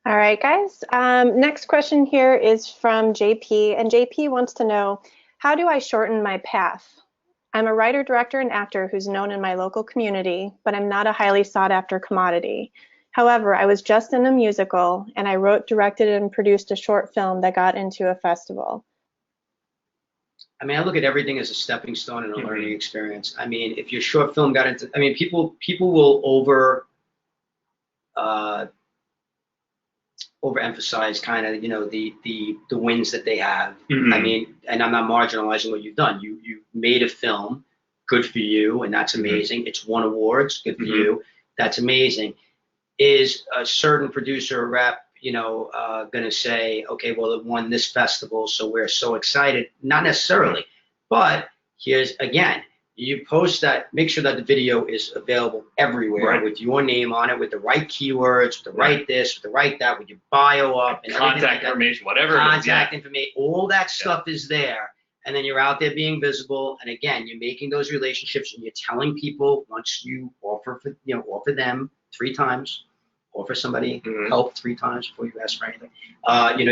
All right, guys. Next question here is from JP, and JP wants to know, how do I shorten my path? I'm a writer, director, and actor who's known in my local community, but I'm not a highly sought after commodity. However, I was just in a musical, and I wrote, directed, and produced a short film that got into a festival. I mean, I look at everything as a stepping stone and a learning experience. I mean, if your short film got into, I mean, people will uh, overemphasize kind of, the wins that they have. I mean, and I'm not marginalizing what you've done. You made a film, good for you, and that's amazing. It's won awards, good for you, that's amazing. Is a certain producer or rep, going to say, okay, well, it won this festival, so we're so excited? Not necessarily, but here's again, you post that, make sure that the video is available everywhere with your name on it, with the right keywords, with the right this, with the right that, with your bio up, and contact information, whatever it is, contact information, all that stuff is there. And then you're out there being visible, and again, you're making those relationships, and you're telling people once you offer them 3 times, offer somebody help 3 times before you ask for anything.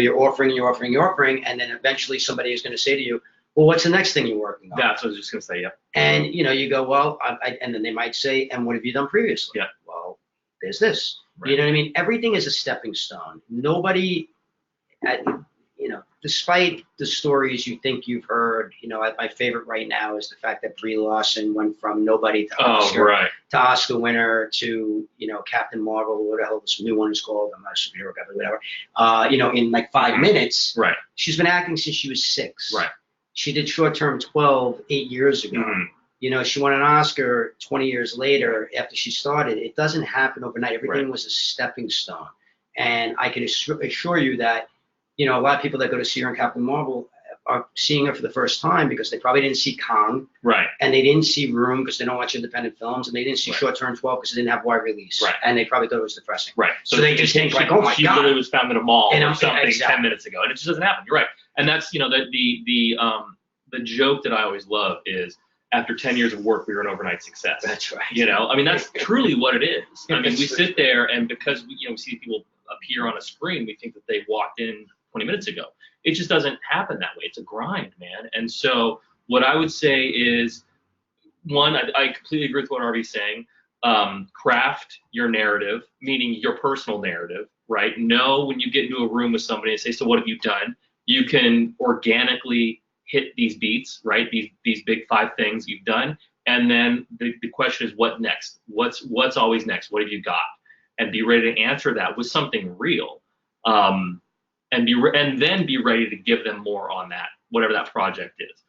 You're offering, and then eventually somebody is going to say to you, well, what's the next thing you're working on? That's what I was just going to say, yeah. And, you go, well, and then they might say, and what have you done previously? Yeah. Well, there's this. Right. You know what I mean? Everything is a stepping stone. Nobody, despite the stories you think you've heard, my favorite right now is the fact that Brie Larson went from nobody to Oscar winner to, Captain Marvel, what the hell this new one is called, I'm not a superhero guy, but whatever, in like 5 minutes. Right. She's been acting since she was 6. Right. She did Short Term 12 8 years ago. She won an Oscar 20 years later after she started. It doesn't happen overnight. Everything was a stepping stone. And I can assure you that, a lot of people that go to see her in Captain Marvel are seeing her for the first time because they probably didn't see Kong. Right. And they didn't see Room because they don't watch independent films. And they didn't see Short Term 12 because they didn't have wide release. Right. And they probably thought it was depressing. Right. So they just think like, oh my she God. She literally was found in a mall or something exactly. 10 minutes ago. And it just doesn't happen. You're right. And that's, the joke that I always love is after 10 years of work, we were an overnight success. That's right. I mean, that's truly what it is. I mean, we sit there and because we see people appear on a screen, we think that they walked in 20 minutes ago. It just doesn't happen that way. It's a grind, man. And so what I would say is, one, I completely agree with what Arby's saying. Craft your narrative, meaning your personal narrative, right? Know when you get into a room with somebody and say, so what have you done? You can organically hit these beats, right? These big 5 things you've done. And then the question is, what next? What's always next? What have you got? And be ready to answer that with something real. And then be ready to give them more on that, whatever that project is.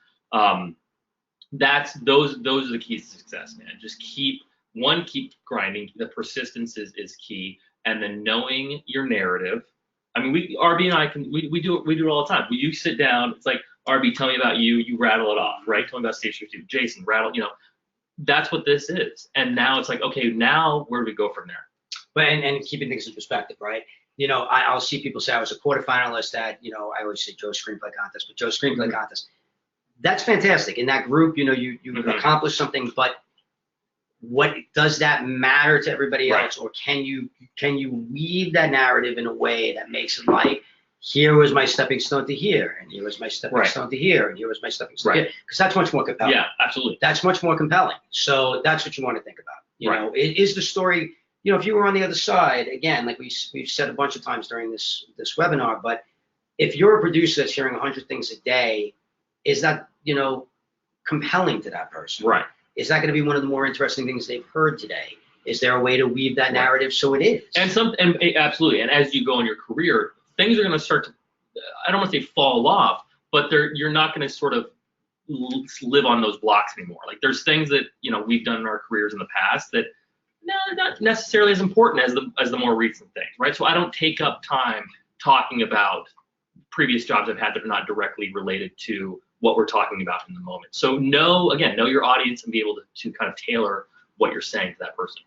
Those are the keys to success, man. Just keep grinding. The persistence is key. And then knowing your narrative. I mean, RB and I we do it all the time. You sit down, it's like, RB, tell me about you. You rattle it off, right? Tell me about Stage 2. Jason, rattle. That's what this is. And now it's like, okay, now where do we go from there? But and keeping things in perspective, right? I'll see people say I was a quarterfinalist at, I always say Joe Screenplay Contest, but Joe Screenplay Contest. That's fantastic. In that group, you accomplished something, but what does that matter to everybody else? Or can you weave that narrative in a way that makes it like, here was my stepping stone to here, and here was my stepping stone to here, and here was my stepping stone to here. Because that's much more compelling. Yeah, absolutely. That's much more compelling. So that's what you want to think about. Is the story, if you were on the other side, again, like we've said a bunch of times during this webinar, but if you're a producer that's hearing 100 things a day, is that, compelling to that person? Right. Is that going to be one of the more interesting things they've heard today? Is there a way to weave that narrative so it is? And absolutely. And as you go in your career, things are going to start to, I don't want to say fall off, but you're not going to sort of live on those blocks anymore. Like there's things that, we've done in our careers in the past that they're not necessarily as important as the more recent things, right? So I don't take up time talking about previous jobs I've had that are not directly related to what we're talking about in the moment. So know your audience and be able to kind of tailor what you're saying to that person.